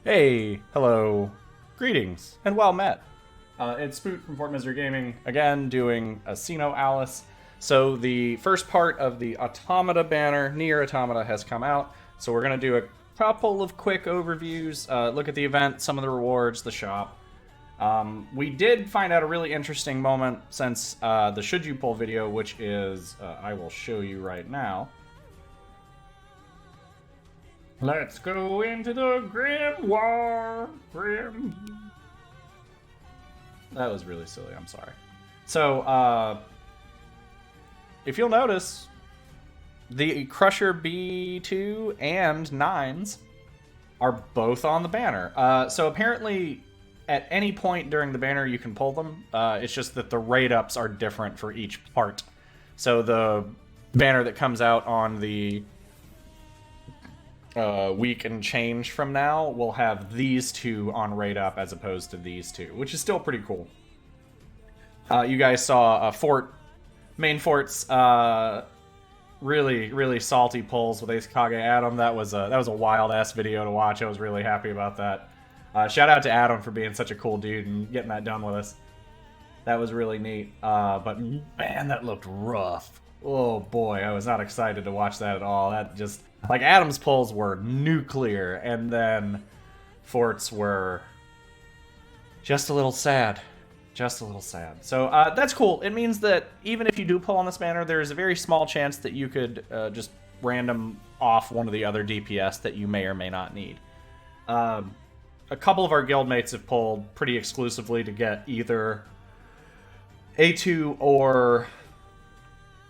Hey, hello, greetings, and well met. It's Spoot from Fort Misery Gaming, again doing a Sinoalice. So the first part of the Automata banner, Nier Automata, has come out. So we're going to do a couple of quick overviews, look at the event, some of the rewards, the shop. We did find out a really interesting moment since the Should You Pull video, which is, I will show you right now. Let's go into the Grim War. That was really silly, I'm sorry. So, if you'll notice, the Crusher B2 and 9s are both on the banner. So apparently, at any point during the banner, you can pull them. It's just that the rate ups are different for each part. So the banner that comes out on the week and change from now will have these two on rate up as opposed to these two, which is still pretty cool. You guys saw main fort's really salty pulls with Ace Kage Adam. That was a wild ass video to watch. I was really happy about that. Shout out to Adam for being such a cool dude and getting that done with us. That was really neat. But man, that looked rough. Oh boy, I was not excited to watch that at all. That just, like, Adam's pulls were nuclear, and then Fort's were just a little sad. Just a little sad. So that's cool. It means that even if you do pull on this banner, there's a very small chance that you could just random off one of the other DPS that you may or may not need. A couple of our guildmates have pulled pretty exclusively to get either A2 or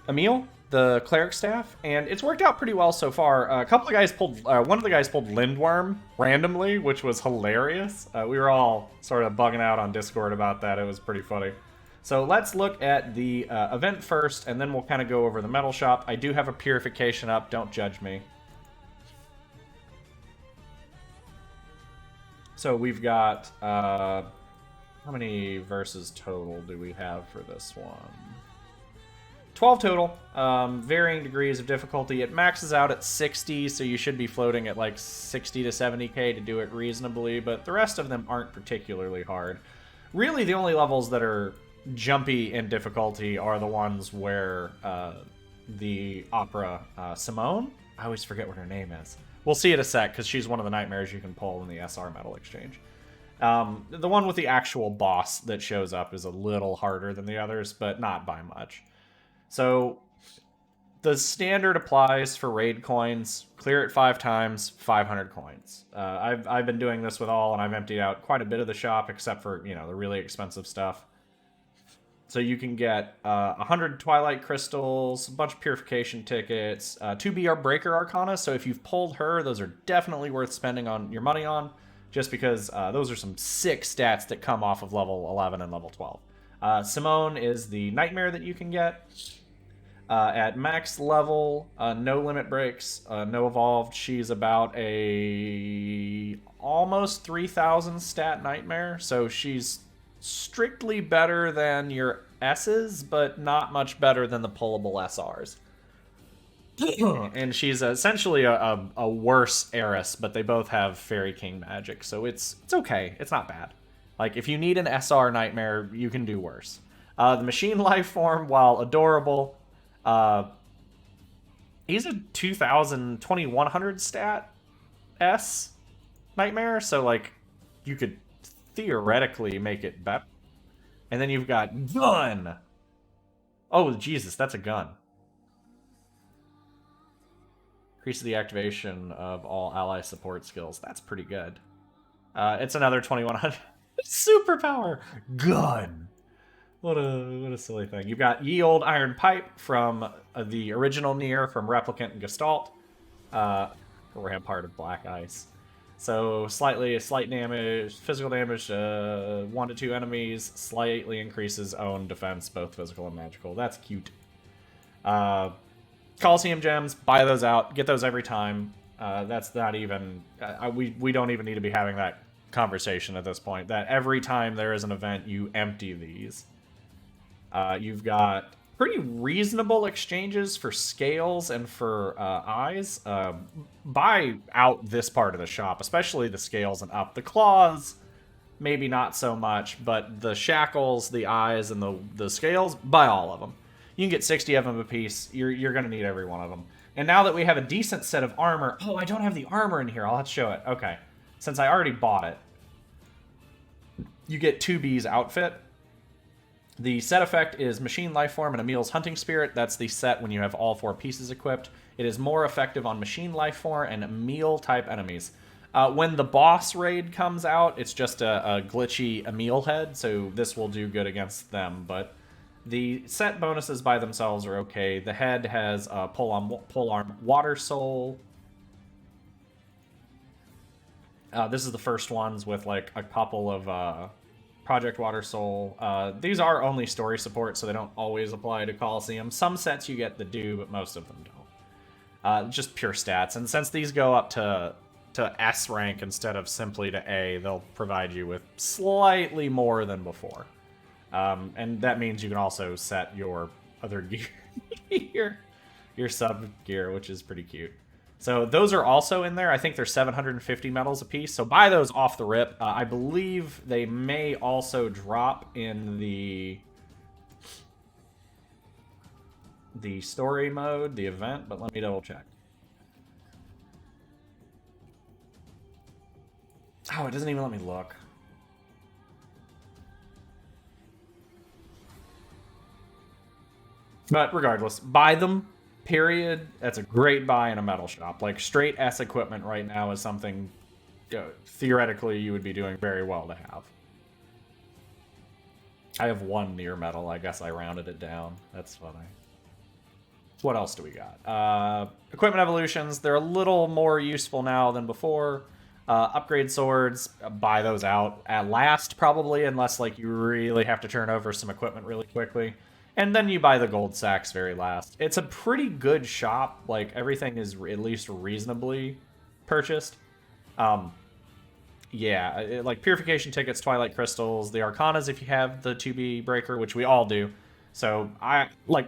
Emil, the cleric staff, and it's worked out pretty well so far. A couple of guys pulled, one of the guys pulled Lindworm randomly, which was hilarious. We were all sort of bugging out on Discord about that. It was pretty funny. So let's look at the event first, and then we'll kind of go over the metal shop. I do have a purification up, don't judge me. So we've got, how many verses total do we have for this one? 12 total, varying degrees of difficulty. It maxes out at 60, so you should be floating at like 60 to 70k to do it reasonably, but the rest of them aren't particularly hard. Really, the only levels that are jumpy in difficulty are the ones where the opera Simone, I always forget what her name is. We'll see in a sec, because she's one of the nightmares you can pull in the SR Metal Exchange. The one with the actual boss that shows up is a little harder than the others, but not by much. So the standard applies for raid coins. Clear it 5 times, 500 coins. I've been doing this with all, and I've emptied out quite a bit of the shop, except for, you know, the really expensive stuff. So you can get 100 Twilight Crystals, a bunch of Purification tickets, 2 BR Breaker Arcana. So if you've pulled her, those are definitely worth spending on your money on, just because those are some sick stats that come off of level 11 and level 12. Simone is the nightmare that you can get. At max level, no limit breaks, no evolved. She's about a almost 3,000 stat nightmare, so she's strictly better than your S's, but not much better than the pullable SRs. And she's essentially a worse Eris, but they both have Fairy King magic, so it's okay. It's not bad. Like, if you need an SR nightmare, you can do worse. The machine life form, while adorable, he's a 2100 stat S nightmare, so like you could theoretically make it better. And then you've got gun. Oh Jesus, that's a gun. Increases the activation of all ally support skills. That's pretty good. It's another 2100 superpower gun. What a silly thing. You've got Ye Old Iron Pipe from the original Nier, from Replicant and Gestalt. Rampart of Black Ice. So slight damage, physical damage, 1 to 2 enemies, slightly increases own defense, both physical and magical. That's cute. Coliseum gems, buy those out, get those every time. That's not even, we don't even need to be having that conversation at this point. That every time there is an event, you empty these. You've got pretty reasonable exchanges for scales and for eyes. Buy out this part of the shop, especially the scales and up. The claws, maybe not so much, but the shackles, the eyes, and the scales, buy all of them. You can get 60 of them a piece. You're going to need every one of them. And now that we have a decent set of armor... Oh, I don't have the armor in here. I'll have to show it. Okay. Since I already bought it. You get 2B's outfit. The set effect is Machine Lifeform and Emil's Hunting Spirit. That's the set when you have all 4 pieces equipped. It is more effective on Machine Lifeform and Emil-type enemies. When the boss raid comes out, it's just a glitchy Emil head, so this will do good against them, but the set bonuses by themselves are okay. The head has Polearm Water Soul. This is the first ones with like a couple of Project Water Soul. These are only story support, so they don't always apply to Coliseum. Some sets you get that do, but most of them don't. Just pure stats, and since these go up to S rank instead of simply to A, they'll provide you with slightly more than before. And that means you can also set your other gear, your sub gear, which is pretty cute. So those are also in there. I think they're 750 medals a piece, so buy those off the rip. I believe they may also drop in the story mode, the event, but let me double check. Oh, it doesn't even let me look. But regardless, buy them, period. That's a great buy in a metal shop. Like, straight S equipment right now is something theoretically you would be doing very well to have. I have 1 Nier metal. I guess I rounded it down. That's funny. What else do we got? Equipment evolutions. They're a little more useful now than before. Upgrade swords, buy those out at last, probably, unless like you really have to turn over some equipment really quickly. And then you buy the gold sacks very last. It's a pretty good shop. Like, everything is at least reasonably purchased. Yeah, like purification tickets, twilight crystals, the arcanas if you have the 2B breaker, which we all do. So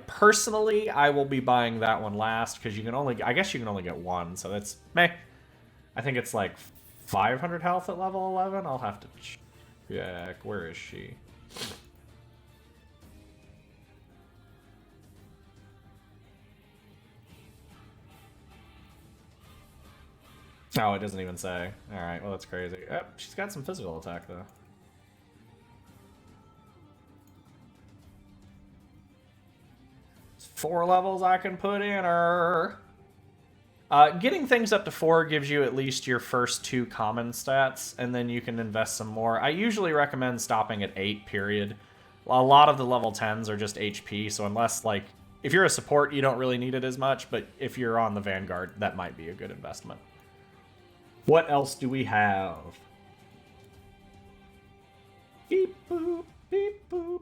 personally, I will be buying that one last because I guess you can only get 1. So that's meh. I think it's like 500 health at level 11. I'll have to check. Where is she? Oh, it doesn't even say. Alright, well, that's crazy. She's got some physical attack, though. There's 4 levels I can put in her. Getting things up to 4 gives you at least your first 2 common stats, and then you can invest some more. I usually recommend stopping at 8, period. A lot of the level 10s are just HP, so unless, like, if you're a support, you don't really need it as much, but if you're on the Vanguard, that might be a good investment. What else do we have? Beep boop, beep boop.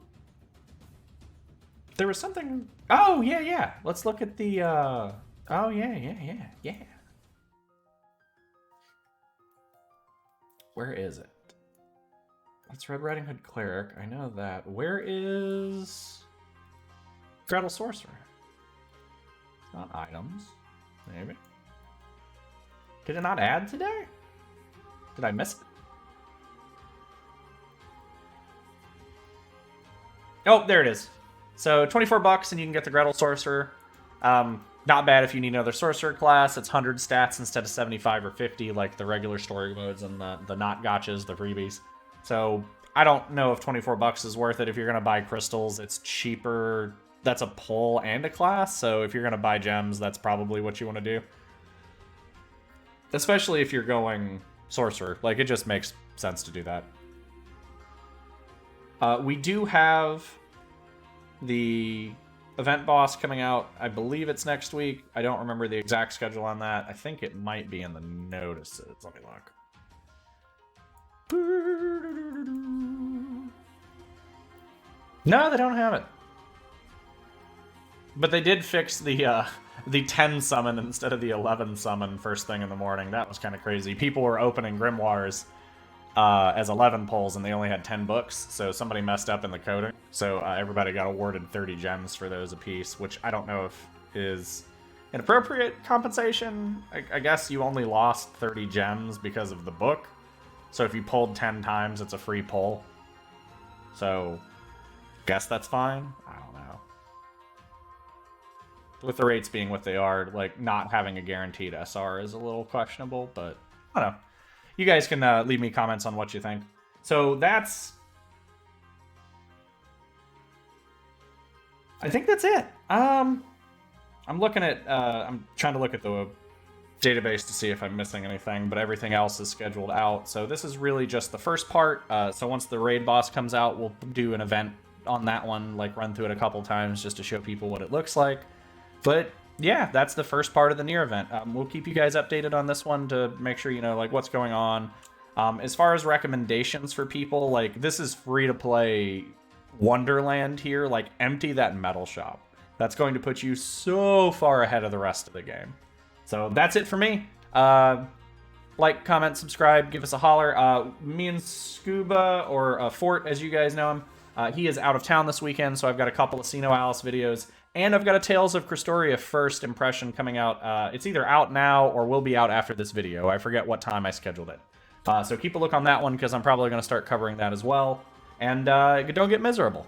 There was something... Oh, yeah. Let's look at the... Oh, yeah. Where is it? That's Red Riding Hood Cleric. I know that. Where is... Gretel Sorcerer? It's not items. Maybe. Did it not add today? Did I miss it? Oh, there it is. So 24 bucks and you can get the Gretel Sorcerer. Not bad if you need another Sorcerer class. It's 100 stats instead of 75 or 50 like the regular story modes and the not gotchas, the freebies. So I don't know if 24 bucks is worth it. If you're going to buy crystals, it's cheaper. That's a pull and a class. So if you're going to buy gems, that's probably what you want to do. Especially if you're going Sorcerer. Like, it just makes sense to do that. We do have the event boss coming out. I believe it's next week. I don't remember the exact schedule on that. I think it might be in the notices. Let me look. No, they don't have it. But they did fix the 10 summon instead of the 11 summon first thing in the morning. That was kind of crazy. People were opening grimoires as 11 pulls, and they only had 10 books, so somebody messed up in the coding. So everybody got awarded 30 gems for those apiece, which I don't know if is an appropriate compensation. I guess you only lost 30 gems because of the book. So if you pulled 10 times, it's a free pull. So, guess that's fine. I don't know. With the rates being what they are, like, not having a guaranteed SR is a little questionable, but I don't know. You guys can leave me comments on what you think. So that's... I think that's it. I'm looking at... I'm trying to look at the database to see if I'm missing anything, but everything else is scheduled out. So this is really just the first part. So once the raid boss comes out, we'll do an event on that one, like run through it a couple times just to show people what it looks like. But yeah, that's the first part of the Nier event. We'll keep you guys updated on this one to make sure you know like what's going on. As far as recommendations for people, like this is free to play Wonderland here. Like empty that metal shop. That's going to put you so far ahead of the rest of the game. So that's it for me. Like, comment, subscribe, give us a holler. Me and Scuba, or Fort as you guys know him, he is out of town this weekend, so I've got a couple of Sinoalice videos, and I've got a Tales of Cristoria first impression coming out. It's either out now or will be out after this video. I forget what time I scheduled it. So keep a look on that one, because I'm probably going to start covering that as well. And don't get miserable.